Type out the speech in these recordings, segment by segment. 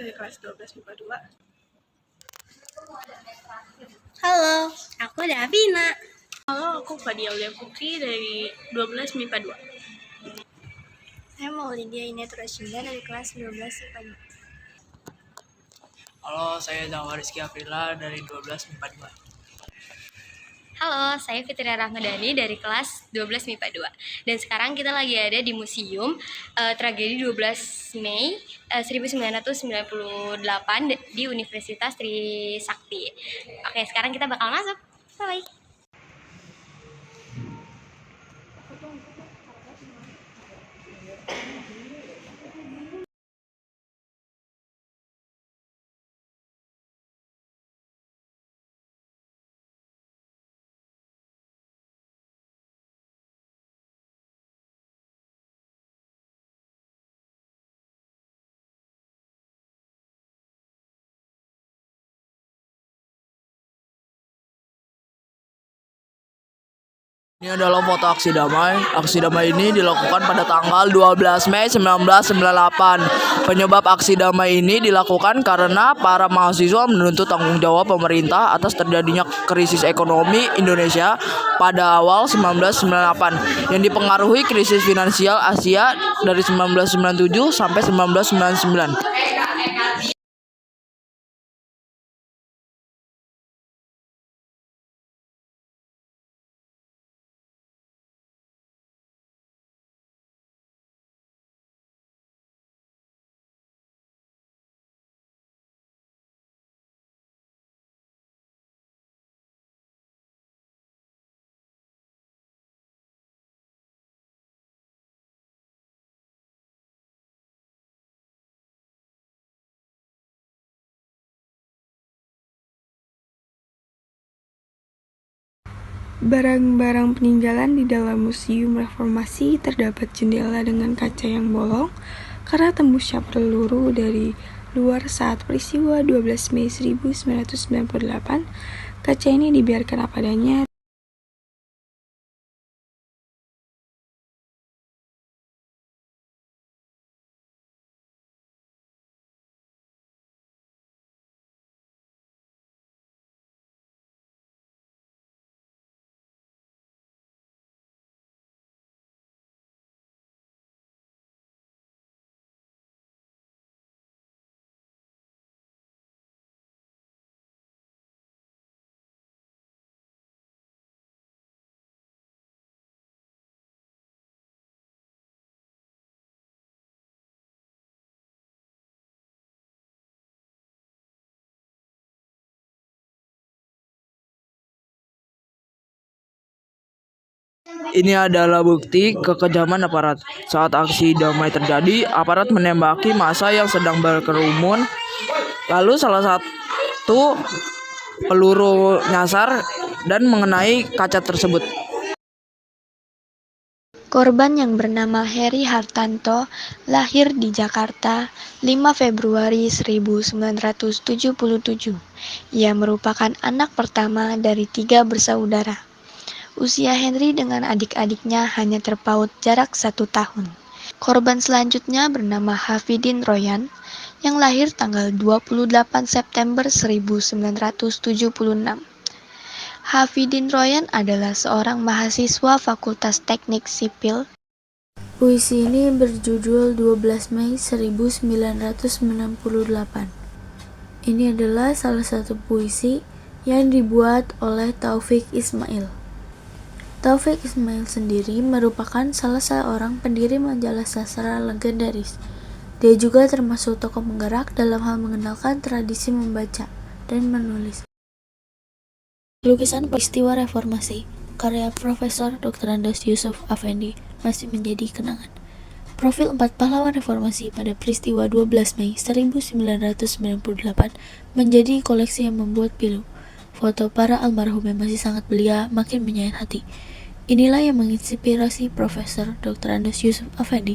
dari kelas 12 MIPA 2. Halo, aku Davina. Halo, aku Fadia Aulia Putri dari 12 MIPA 2. Saya Maulidia Inet Rashinda dari kelas 12 MIPA 2. Halo, saya Zawar Rizky Aprila dari 12 MIPA 2. Halo, saya Fitria Rahmadani dari kelas 12 MIPA 2. Dan sekarang kita lagi ada di Museum Tragedi 12 Mei 1998 di Universitas Trisakti. Oke, sekarang kita bakal masuk. Bye. Ini adalah foto aksi damai. Aksi damai ini dilakukan pada tanggal 12 Mei 1998. Penyebab aksi damai ini dilakukan karena para mahasiswa menuntut tanggung jawab pemerintah atas terjadinya krisis ekonomi Indonesia pada awal 1998 yang dipengaruhi krisis finansial Asia dari 1997 sampai 1999. Barang-barang peninggalan di dalam Museum Reformasi terdapat jendela dengan kaca yang bolong karena tembusnya peluru dari luar saat peristiwa 12 Mei 1998. Kaca ini dibiarkan apa adanya. Ini adalah bukti kekejaman aparat. Saat aksi damai terjadi, aparat menembaki massa yang sedang berkerumun. Lalu salah satu peluru nyasar dan mengenai kaca tersebut. Korban yang bernama Heri Hartanto lahir di Jakarta 5 Februari 1977. Ia merupakan anak pertama dari 3 bersaudara. Usia Henry dengan adik-adiknya hanya terpaut jarak 1 tahun. Korban selanjutnya bernama Hafidin Royan yang lahir tanggal 28 September 1976. Hafidin Royan adalah seorang mahasiswa Fakultas Teknik Sipil. Puisi ini berjudul 12 Mei 1998. Ini adalah salah satu puisi yang dibuat oleh Taufik Ismail. Taufik Ismail sendiri merupakan salah seorang pendiri majalah sastra legendaris. Dia juga termasuk tokoh penggerak dalam hal mengenalkan tradisi membaca dan menulis. Lukisan peristiwa reformasi karya Profesor Dr. Andes Yusuf Afendi masih menjadi kenangan. Profil 4 pahlawan reformasi pada peristiwa 12 Mei 1998 menjadi koleksi yang membuat pilu. Foto para almarhum yang masih sangat belia makin menyayat hati. Inilah yang menginspirasi Profesor Dr. Andes Yusuf Afendi,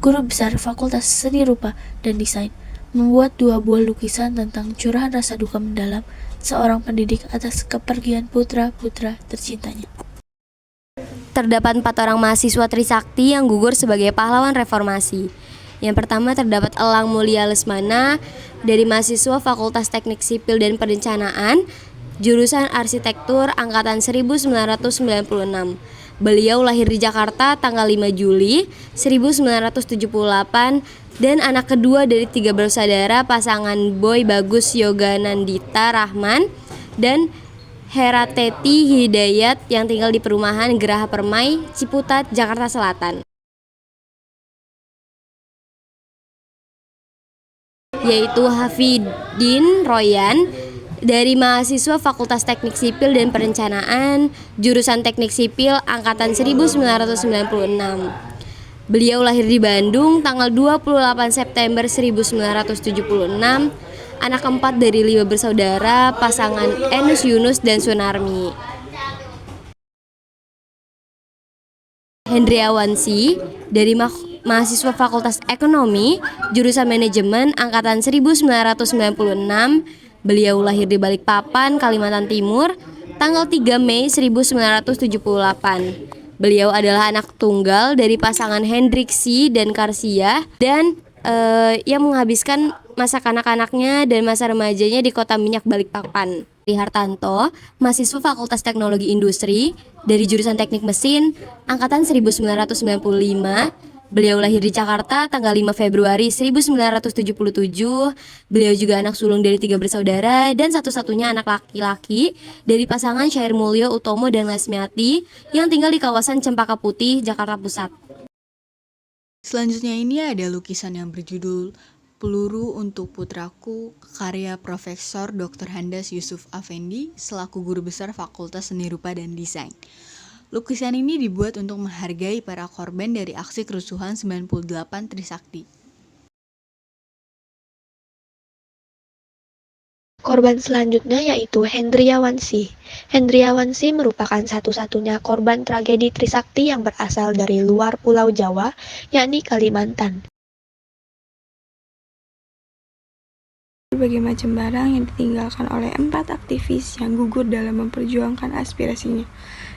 guru besar Fakultas Seni Rupa dan Desain, membuat 2 buah lukisan tentang curahan rasa duka mendalam seorang pendidik atas kepergian putra-putra tercintanya. Terdapat 4 orang mahasiswa Trisakti yang gugur sebagai pahlawan reformasi. Yang pertama terdapat Elang Mulia Lesmana dari mahasiswa Fakultas Teknik Sipil dan Perencanaan, jurusan Arsitektur angkatan 1996. Beliau lahir di Jakarta tanggal 5 Juli 1978 dan anak kedua dari 3 bersaudara pasangan Boy Bagus Yoganandita Rahman dan Herateti Hidayat yang tinggal di perumahan Geraha Permai, Ciputat, Jakarta Selatan. Yaitu Hafidin Royan dari mahasiswa Fakultas Teknik Sipil dan Perencanaan, jurusan Teknik Sipil angkatan 1996. Beliau lahir di Bandung tanggal 28 September 1976, anak keempat dari 5 bersaudara pasangan Enus Yunus dan Sunarmi. Hendriawansi dari mahasiswa Fakultas Ekonomi, jurusan Manajemen angkatan 1996. Beliau lahir di Balikpapan, Kalimantan Timur, tanggal 3 Mei 1978. Beliau adalah anak tunggal dari pasangan Hendriksi dan Karsia dan yang menghabiskan masa kanak-kanaknya dan masa remajanya di Kota Minyak Balikpapan. Hartanto, mahasiswa Fakultas Teknologi Industri dari jurusan Teknik Mesin, angkatan 1995. Beliau lahir di Jakarta tanggal 5 Februari 1977. Beliau juga anak sulung dari 3 bersaudara dan satu-satunya anak laki-laki dari pasangan Syair Mulyo Utomo dan Lasmiati yang tinggal di kawasan Cempaka Putih, Jakarta Pusat. Selanjutnya ini ada lukisan yang berjudul Peluru untuk Putraku, karya Profesor Dr. Handas Yusuf Afendi selaku Guru Besar Fakultas Seni Rupa dan Desain. Lukisan ini dibuat untuk menghargai para korban dari aksi kerusuhan 98 Trisakti. Korban selanjutnya yaitu Hendriawansi. Hendriawansi merupakan satu-satunya korban tragedi Trisakti yang berasal dari luar Pulau Jawa, yakni Kalimantan. Berbagai macam barang yang ditinggalkan oleh 4 aktivis yang gugur dalam memperjuangkan aspirasinya,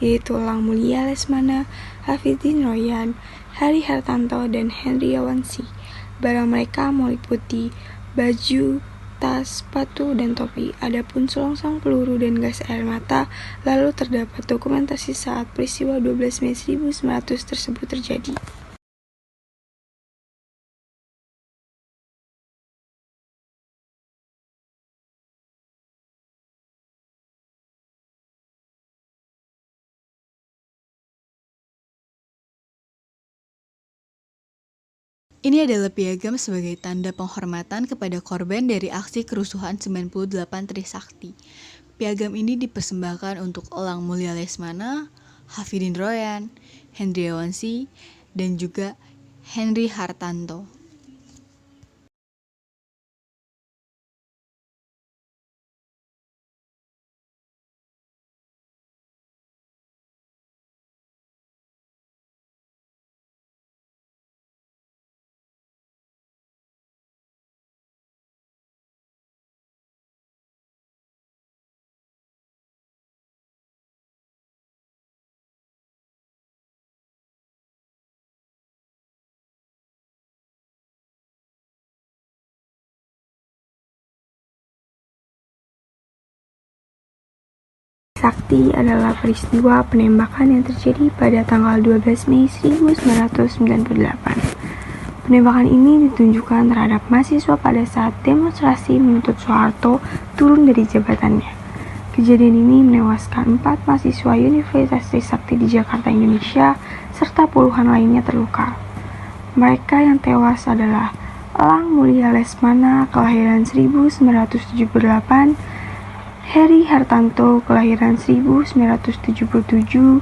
yaitu Elang Mulia Lesmana, Hafidin Royan, Hari Hartanto, dan Hendriawansi. Barang mereka meliputi baju, tas, sepatu, dan topi. Adapun selongsong peluru dan gas air mata, lalu terdapat dokumentasi saat peristiwa 12 Mei 1900 tersebut terjadi. Ini adalah piagam sebagai tanda penghormatan kepada korban dari aksi kerusuhan 98 Trisakti. Piagam ini dipersembahkan untuk Elang Mulia Lesmana, Hafidin Royan, Hendriawansi, dan juga Henry Hartanto. Sakti adalah peristiwa penembakan yang terjadi pada tanggal 12 Mei 1998. Penembakan ini ditunjukkan terhadap mahasiswa pada saat demonstrasi menuntut Soeharto turun dari jabatannya. Kejadian ini menewaskan 4 mahasiswa Universitas Trisakti di Jakarta, Indonesia, serta puluhan lainnya terluka. Mereka yang tewas adalah Elang Mulia Lesmana, kelahiran 1978, Heri Hartanto, kelahiran 1977,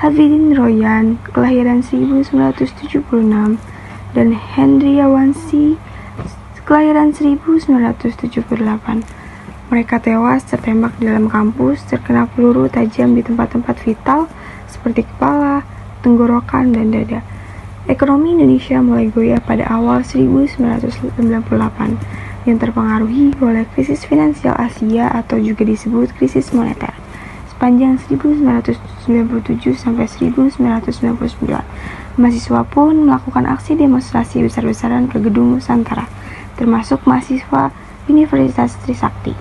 Hafidin Royan, kelahiran 1976, dan Hendriawansi, kelahiran 1978. Mereka tewas tertembak di dalam kampus, terkena peluru tajam di tempat-tempat vital seperti kepala, tenggorokan, dan dada. Ekonomi Indonesia mulai goyah pada awal 1998 yang terpengaruhi oleh krisis finansial Asia atau juga disebut krisis moneter. Sepanjang 1997 sampai 1999, Mahasiswa pun melakukan aksi demonstrasi besar-besaran ke gedung Nusantara, termasuk mahasiswa Universitas Trisakti.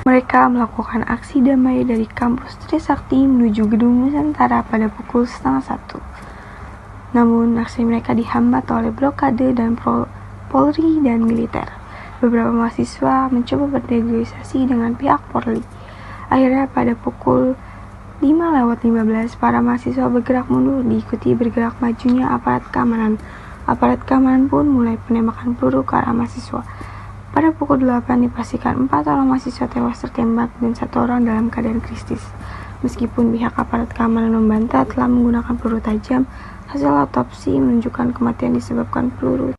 Mereka melakukan aksi damai dari kampus Trisakti menuju gedung Nusantara pada pukul 12:30. Namun, aksi mereka dihambat oleh blokade dan Polri dan militer. Beberapa mahasiswa mencoba bernegosiasi dengan pihak Polri. Akhirnya pada pukul 5:15 para mahasiswa bergerak mundur diikuti bergerak majunya aparat keamanan. Aparat keamanan pun mulai penembakan peluru ke arah mahasiswa. Pada pukul 8 dipastikan 4 orang mahasiswa tewas tertembak dan 1 orang dalam keadaan kritis. Meskipun pihak aparat keamanan membantah telah menggunakan peluru tajam, hasil otopsi menunjukkan kematian disebabkan peluru